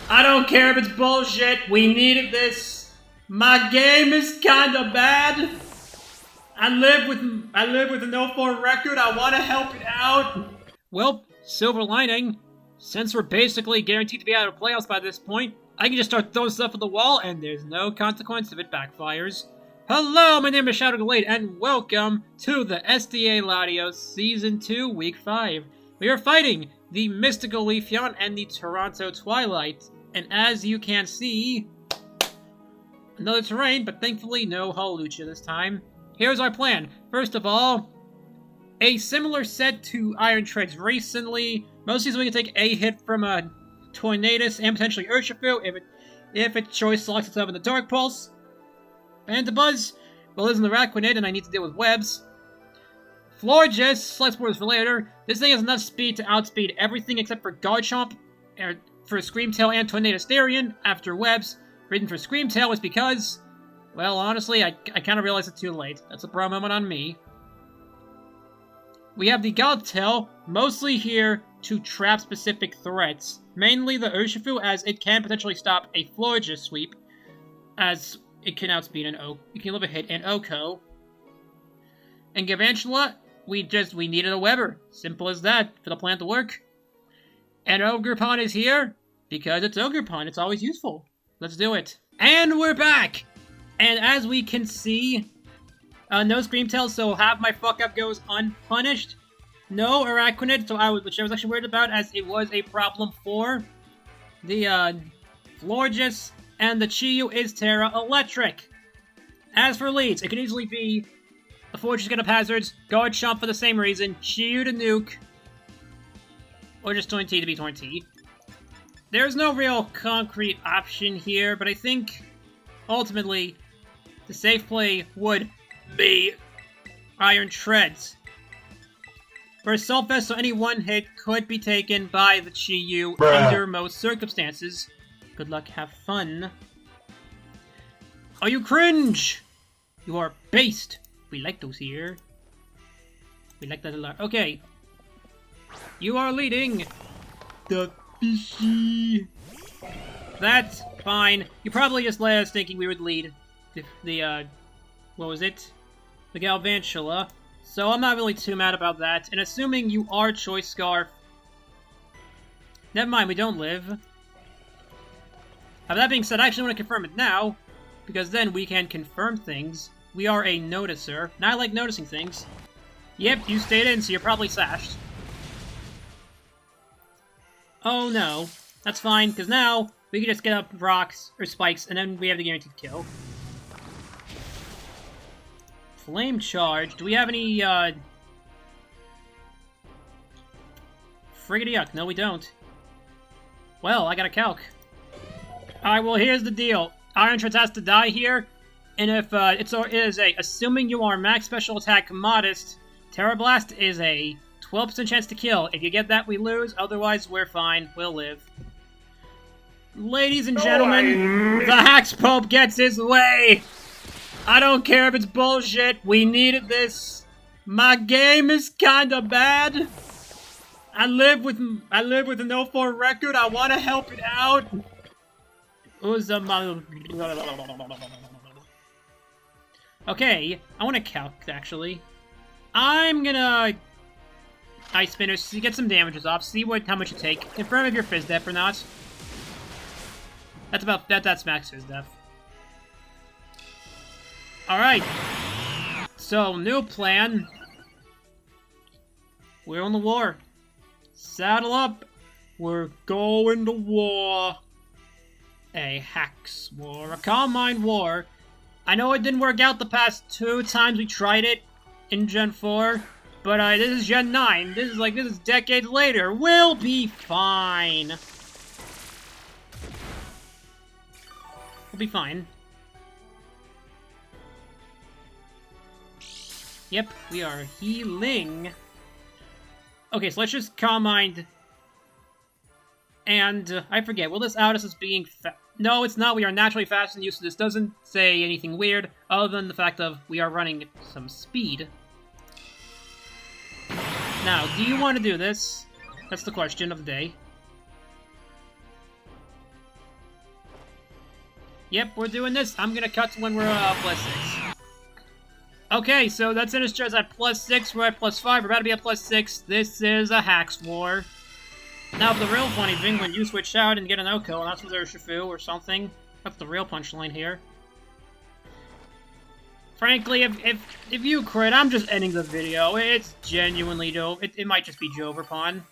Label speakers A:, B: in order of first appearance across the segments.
A: I don't care if it's bullshit. We needed this. My game is kinda bad. I live with an 0-4 record. I want to help it out. Well, silver lining. Since we're basically guaranteed to be out of playoffs by this point, I can just start throwing stuff at the wall, and there's no consequence if it backfires. Hello, my name is Gallade, and welcome to the SDA Latios Season 2, Week 5. We are fighting the Mystical Leafeon and the Toronto Twilight, and as you can see, another terrain, but thankfully no Holucha this time. Here's our plan. First of all, a similar set to Iron Treads recently. Most of these we can take a hit from a Tornadus and potentially Urshifu if its choice selects itself in the Dark Pulse. Bandabuzz, well, isn't the Raquinate and I need to deal with webs. Florges, select words for later. This thing has enough speed to outspeed everything except for Garchomp, for Screamtail and Tornadus Therian after webs. Reason for Screamtail was because, well, honestly, I kind of realized it too late. That's a bro moment on me. We have the Galatail, mostly here to trap specific threats. Mainly the Urshifu, as it can potentially stop a Florges sweep, as it can outspeed an it can live a hit an Ohkos. And Galvantula, we needed a Weber. Simple as that, for the plan to work. And Ogerpon is here, because it's Ogerpon, it's always useful. Let's do it. And we're back! And as we can see, no Screamtail, so half my fuck-up goes unpunished. No Araquanid, which I was actually worried about, as it was a problem for the Florges, and the Chiyu is Terra Electric. As for leads, it can easily be the Florges get up hazards, Garchomp for the same reason, Chiyu to nuke, or just Torn T to be Torn T. There's no real concrete option here, but I think ultimately the safe play would be Iron Treads. For a Self-Vest, so any one hit could be taken by the Chiyu under most circumstances. Good luck, have fun. Oh, you cringe! You are based. We like those here. We like that a lot. Okay. You are leading the fishy. That's fine. You probably just let us thinking we would lead the what was it? The Galvantula. So I'm not really too mad about that. And assuming you are Choice Scarf, never mind, we don't live. That being said, I actually want to confirm it now, because then we can confirm things. We are a noticer, and I like noticing things. Yep, you stayed in, so you're probably sashed. Oh no. That's fine, because now we can just get up rocks, or spikes, and then we have the guaranteed kill. Flame Charge. Do we have any, Friggity yuck. No, we don't. Well, I got a calc. Alright, well, here's the deal. Iron Treads has to die here, and if, assuming you are max special attack modest, Terra Blast is a 12% chance to kill. If you get that, we lose. Otherwise, we're fine. We'll live. Ladies and gentlemen, the Hax Pope gets his way! I don't care if it's bullshit. We needed this. My game is kinda bad. I live with an 0-4 record. I want to help it out. Okay, I want to calc, actually. I'm gonna Ice Spinner, so get some damages off, see how much you take. Confirm if you're Fizz Def or not. That's max Fizz Def. Alright. So, new plan. We're on the war. Saddle up. We're going to war. A Hax War. A Calm Mind War. I know it didn't work out the past 2 times we tried it in Gen 4, but this is Gen 9. This is decades later. We'll be fine. We'll be fine. Yep, we are healing. Okay, so let's just Calm Mind. And, I forget, will this out us as being No, it's not. We are naturally faster than you, so this doesn't say anything weird, other than the fact of we are running some speed. Now, do you want to do this? That's the question of the day. Yep, we're doing this. I'm gonna cut to when we're +6. Okay, so that's Sinister's at +6. We're at +5. We're about to be at +6. This is a Hacks War. Now, the real funny thing, when you switch out and get an Ohko, and that's with Urshifu or something, that's the real punchline here. Frankly, if you crit, I'm just ending the video. It's genuinely dope. It might just be Joverpon.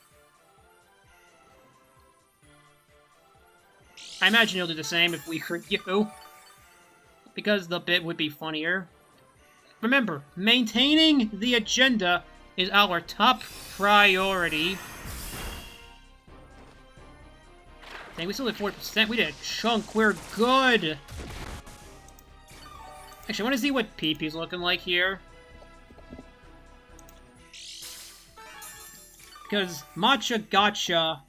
A: I imagine you'll do the same if we crit you, because the bit would be funnier. Remember, maintaining the agenda is our top priority. Dang, we still did 40%. We did a chunk. We're good. Actually, I want to see what Peepee's looking like here. Because Matcha Gotcha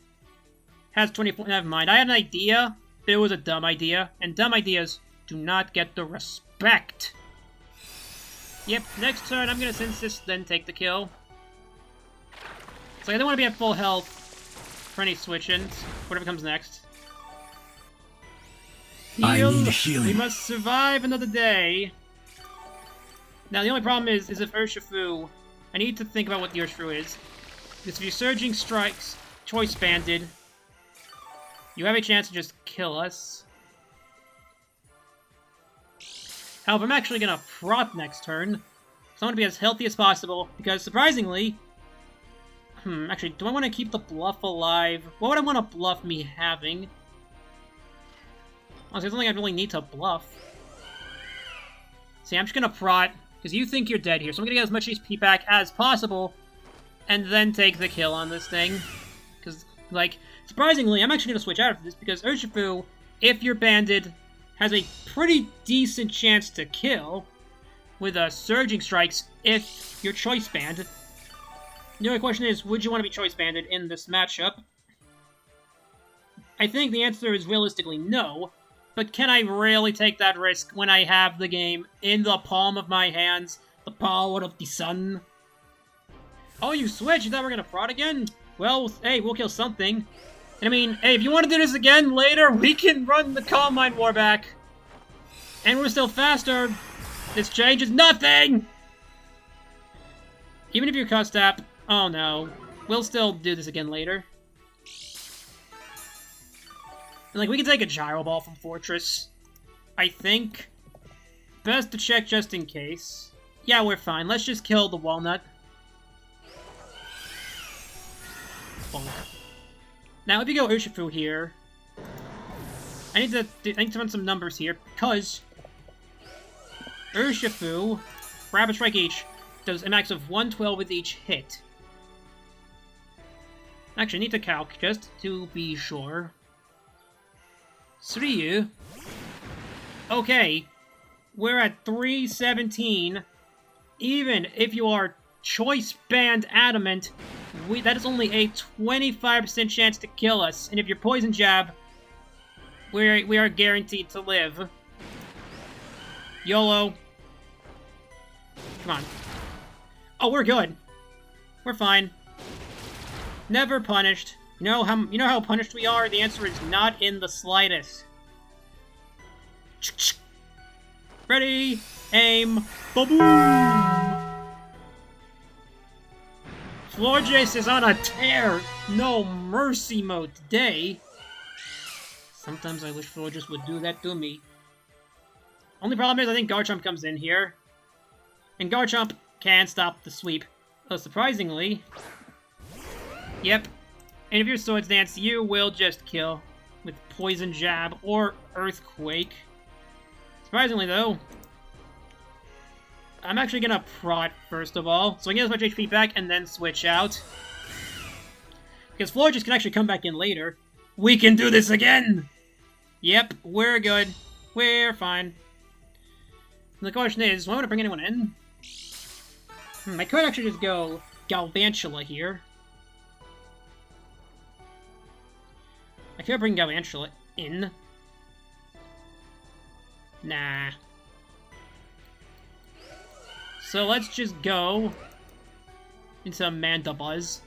A: has 24... Never mind. I had an idea, but it was a dumb idea. And dumb ideas do not get the respect. Yep, next turn I'm going to insist, then take the kill. So I don't want to be at full health for any switch-ins. Whatever comes next. Heal.
B: I need healing.
A: We must survive another day. Now the only problem is if Urshifu... I need to think about what the Urshifu is. Because if you're Surging Strikes, Choice Banded, you have a chance to just kill us. However, I'm actually gonna prot next turn. So I want to be as healthy as possible, because surprisingly... actually, do I want to keep the bluff alive? What would I want to bluff me having? Honestly, there's nothing I really need to bluff. See, I'm just gonna prot, because you think you're dead here, so I'm gonna get as much HP back as possible, and then take the kill on this thing. Because, like, surprisingly, I'm actually gonna switch out of this, because Urshifu, if you're banded, has a pretty decent chance to kill with Surging Strikes if you're Choice Banded. The only question is, would you want to be Choice Banded in this matchup? I think the answer is realistically no, but can I really take that risk when I have the game in the palm of my hands, the power of the sun? Oh, you switched? You thought we were gonna prod again? Well, hey, we'll kill something. And I mean, hey, if you want to do this again later, we can run the Calm Mind War back. And we're still faster. This changes nothing! Even if you're cussed up, oh no. We'll still do this again later. And like, we can take a Gyro Ball from Fortress. I think. Best to check just in case. Yeah, we're fine. Let's just kill the Walnut. Bonk. Now, if you go Urshifu here, I need to run some numbers here, because Urshifu, Rapid Strike each, does a max of 112 with each hit. Actually, I need to calc, just to be sure. Suryu. Okay, we're at 317. Even if you are Choice Band Adamant, that is only a 25% chance to kill us. And if you're Poison Jab, we are guaranteed to live. YOLO. Come on. Oh, we're good. We're fine. Never punished. You know how punished we are? The answer is not in the slightest. Ready, aim, ba-boom! Florges is on a tear! No mercy mode today! Sometimes I wish Florges would do that to me. Only problem is I think Garchomp comes in here. And Garchomp can stop the sweep. So surprisingly... Yep. And if you're Swords Dance, you will just kill with Poison Jab or Earthquake. Surprisingly though, I'm actually gonna prot first of all, so I can get as much HP back and then switch out. Because Florges can actually come back in later. We can do this again! Yep, we're good. We're fine. And the question is, do I want to bring anyone in? I could actually just go Galvantula here. I could bring Galvantula in. Nah. So let's just go into Mandibuzz.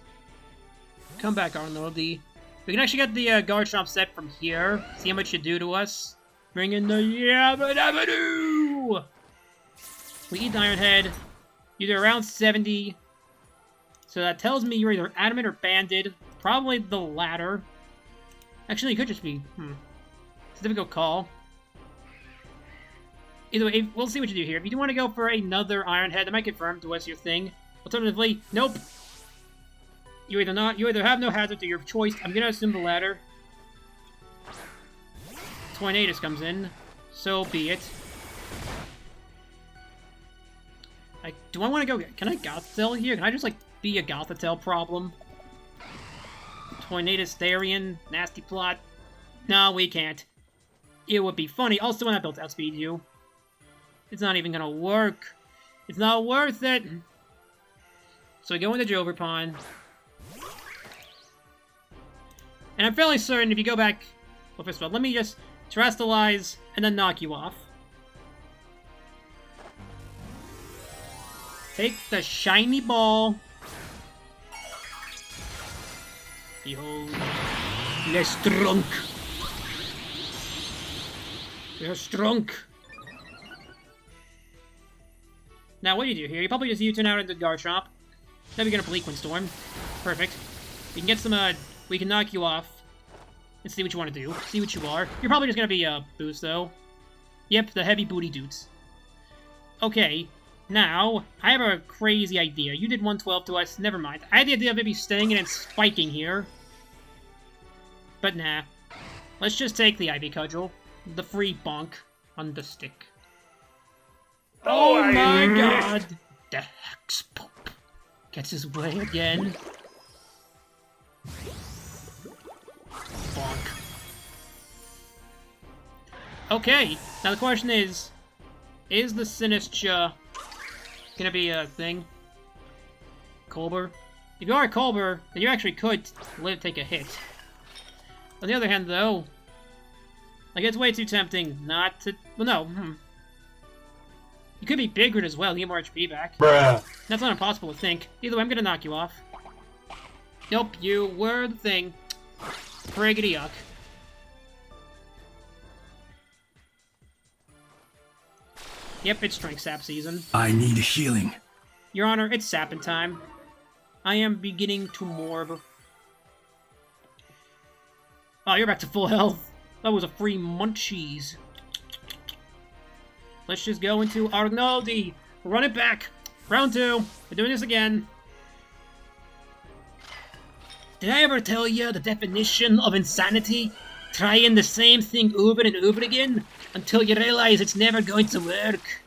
A: Come back, Arnoldi. We can actually get the Garchomp set from here. See how much you do to us. Bring in the Yabba Dabba Doo! We eat Iron Head. You're around 70. So that tells me you're either adamant or banded. Probably the latter. Actually, it could just be... It's a difficult call. Either way, we'll see what you do here. If you do want to go for another Iron Head, that might confirm to us your thing. Alternatively, nope. You either have no hazard to your choice. I'm gonna assume the latter. Tornadus comes in. So be it. Do I want to go... Can I Gothitelle here? Can I just, like, be a Gothitelle problem? Tornadus Therian. Nasty plot. No, we can't. It would be funny. Also, when I built outspeed you. It's not even gonna work. It's not worth it. So we go into Joverpon. And I'm fairly certain if you go back... Well, first of all, let me just Terrestrialize and then knock you off. Take the shiny ball. Behold. Less drunk. Less drunk. Now, what do you do here? You probably just U-turn out into Garchomp. Then we're gonna Bleak Windstorm. Perfect. We can get some, we can knock you off. And see what you want to do. See what you are. You're probably just gonna be, Boost, though. Yep, the heavy booty dudes. Okay. Now, I have a crazy idea. You did 112 to us. Never mind. I had the idea of maybe staying in and spiking here. But nah. Let's just take the Ivy Cudgel. The free bonk on the stick. Oh my god! The Hex Pump gets his way again. Bonk. Okay, now the question is the Sinistcha gonna be a thing? Colbur? If you are a Colbur, then you actually could take a hit. On the other hand, though, like, it's way too tempting not to... Well, no, You could be bigger as well, get more HP back.
B: Bruh.
A: That's not impossible to think. Either way, I'm gonna knock you off. Nope, you were the thing. Friggity yuck. Yep, it's Strength Sap season.
B: I need healing.
A: Your Honor, it's sapping time. I am beginning to morb. Oh, you're back to full health. That was a free munchies. Let's just go into Arnaldi. Run it back. Round 2. We're doing this again. Did I ever tell you the definition of insanity? Trying the same thing over and over again until you realize it's never going to work.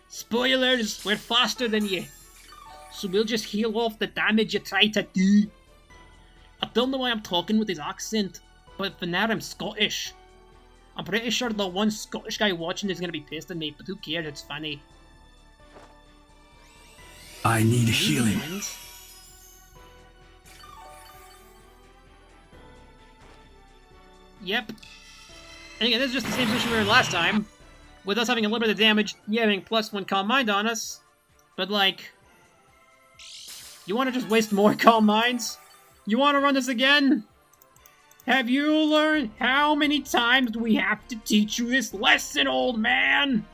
A: Spoilers, we're faster than you. So we'll just heal off the damage you try to do. I don't know why I'm talking with this accent, but for now I'm Scottish. I'm pretty sure the one Scottish guy watching is gonna be pissed at me, but who cares, it's funny.
B: I need healing.
A: Yep. And again, this is just the same position we were last time. With us having a little bit of damage, yeah, having +1 Calm Mind on us. But, like... You want to just waste more Calm Minds? You want to run this again? Have you learned how many times do we have to teach you this lesson, old man?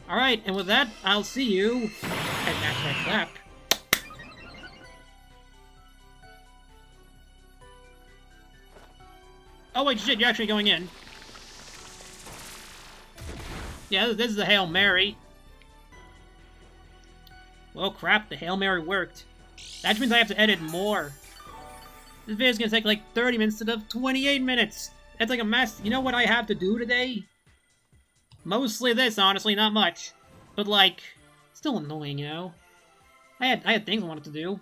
A: Alright, and with that, I'll see you at that clap. Oh wait, shit, you're actually going in. Yeah, this is the Hail Mary. Well, crap, the Hail Mary worked. That means I have to edit more. This video's gonna take like 30 minutes instead of 28 minutes. That's like a mess. You know what I have to do today? Mostly this, honestly, not much. But like, still annoying, you know? I had things I wanted to do.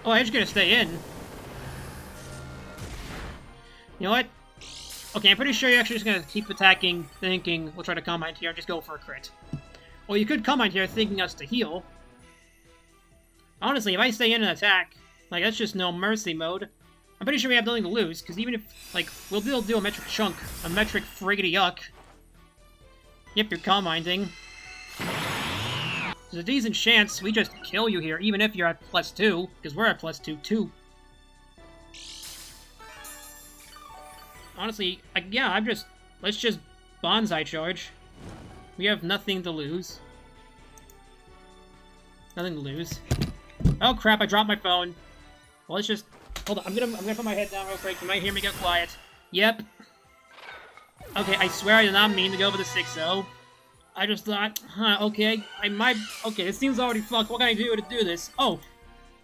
A: Oh, I'm just gonna stay in. You know what? Okay, I'm pretty sure you're actually just gonna keep attacking, thinking we'll try to Calm Mind here and just go for a crit. Or you could Calm Mind here thinking us to heal. Honestly, if I stay in and attack, like, that's just no mercy mode. I'm pretty sure we have nothing to lose, because even if, like, we'll do a metric chunk, a metric friggity yuck. Yep, you're Calm Minding. There's a decent chance we just kill you here, even if you're at +2, because we're at +2 too. Honestly, yeah, let's just bonsai charge. We have nothing to lose. Nothing to lose. Oh crap, I dropped my phone. Well, let's just... Hold on, I'm gonna put my head down real quick. You might hear me get quiet. Yep. Okay, I swear I did not mean to go for the 6-0. I just thought, okay, I might... Okay, this seems already fucked. What can I do to do this? Oh,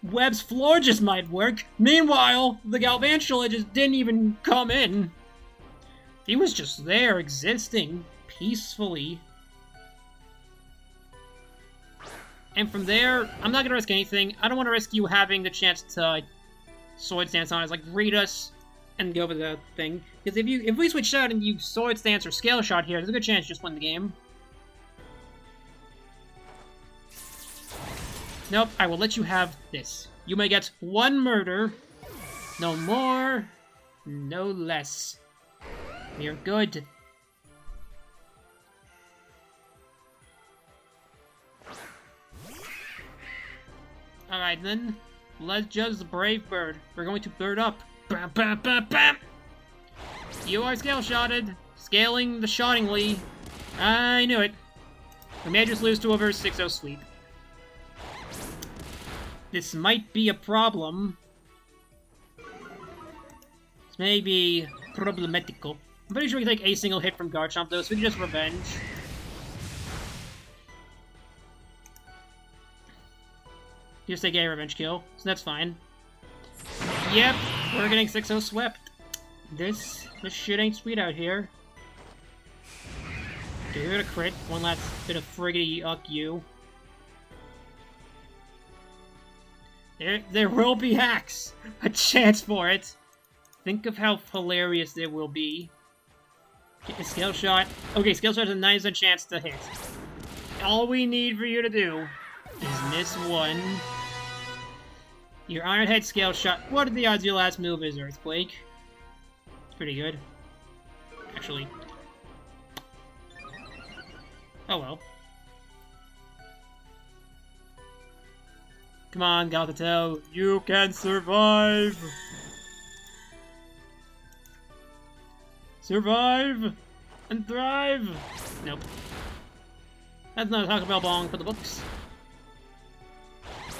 A: Webb's floor just might work. Meanwhile, the Galvantula just didn't even come in. He was just there, existing, peacefully. And from there, I'm not gonna risk anything. I don't want to risk you having the chance to Sword Stance on us, like, read us and go for the thing. Because if we switch out and you Sword Stance or Scale Shot here, there's a good chance you just win the game. Nope, I will let you have this. You may get 1 murder. No more, no less. We are good. Alright then, let's judge the brave bird. We're going to bird up. Bam, bam, bam, bam! You are scale-shotted. Scaling the shottingly. I knew it. We may just lose to a verse 6-0 sweep. This might be a problem. This may be problematical. I'm pretty sure we can take a single hit from Garchomp though, so we can just revenge. Just take a revenge kill, so that's fine. Yep, we're getting 6-0 swept. This shit ain't sweet out here. Okay, we're gonna crit. One last bit of friggity uck you. There will be hacks! A chance for it! Think of how hilarious there will be. Okay, Scale Shot. Okay, Scale Shot has a 9% chance to hit. All we need for you to do is miss 1. Your Iron Head Scale Shot. What are the odds your last move is Earthquake? It's pretty good. Actually. Oh well. Come on, Galatatel. You can survive! Survive! And thrive! Nope. That's not a Taco Bell bong for the books.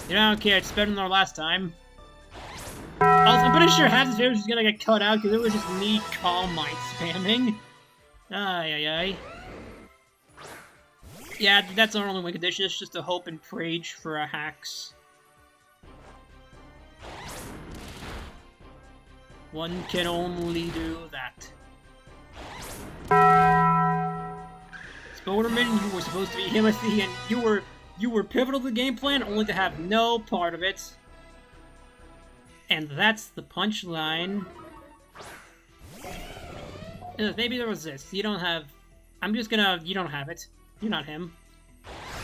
A: You know, I don't care, it's better than our last time. Also, I'm pretty sure half this video is just gonna get cut out because it was just me Calm Mind spamming. Ay. Yeah, that's our only win condition, it's just a hope and prage for our hacks. One can only do that. Spoderman, you were supposed to be Himothy, and you were pivotal to the game plan, only to have no part of it. And that's the punchline. Maybe there was this. You don't have... You don't have it. You're not him.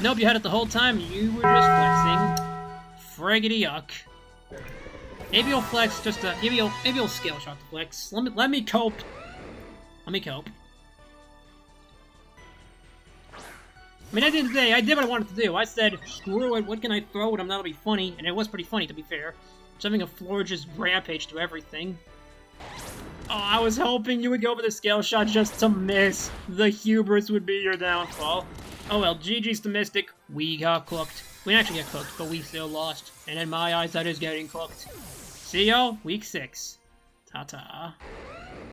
A: Nope, you had it the whole time. You were just flexing. Friggity yuck. Maybe you'll flex just to... Maybe you'll Scale Shot the flex. Let me cope. Let me cope. I mean, at the end of the day, I did what I wanted to do. I said, screw it, what can I throw at him that'll be funny? And it was pretty funny, to be fair. Just having a Florges rampage to everything. Oh, I was hoping you would go for the Scale Shot just to miss. The hubris would be your downfall. Oh well, GG's to Mystic. We got cooked. We didn't actually get cooked, but we still lost. And in my eyes, that is getting cooked. See y'all, week 6. Ta-ta.